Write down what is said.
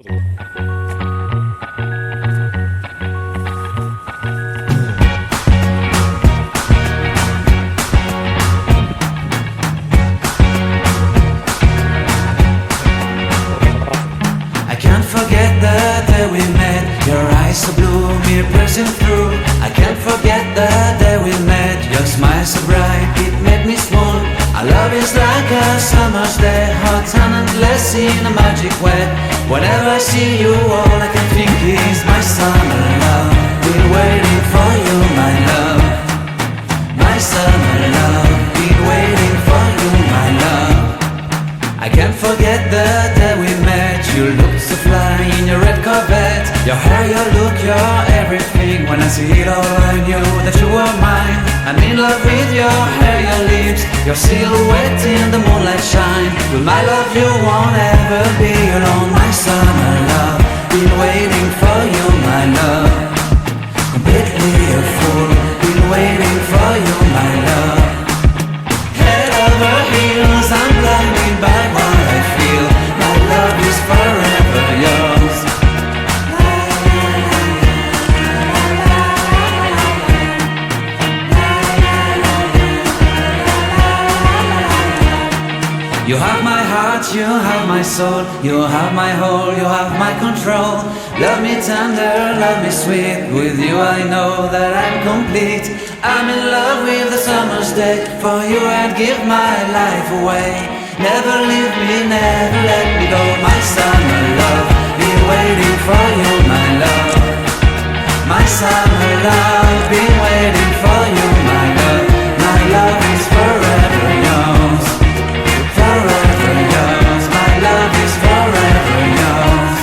I can't forget the day we met. Your eyes so blue, me piercing through. I can't forget the day we met. Your smile so bright, it made me swoon. Our love is like a summer's day, hot and endless in a magic way. Whenever I see you, all I can think is my summer love. Been waiting for you, my love. My summer love. Been waiting for you, my love. I can't forget the day we met. You looked so fly in your red Corvette. Your hair, your look, your everything. When I see it all, I knew that you were mine. I'm in love with your hair, your lips, your silhouette in the moonlight shine. With my love you won't ever be alone. My summer love, been waiting for you, my love. Completely a fool, been waiting for you, my love. Head over heels, I'm blinded by what I feel. My love is forever yours. You have my heart, you have my soul. You have my whole, you have my control. Love me tender, love me sweet. With you I know that I'm complete. I'm in love with the summer's day. For you I'd give my life away. Never leave me, never let me go. My summer love, been waiting for you, my love. My summer love, been waiting for you, my love. My love is forever yours. Forever yours, my love is forever yours.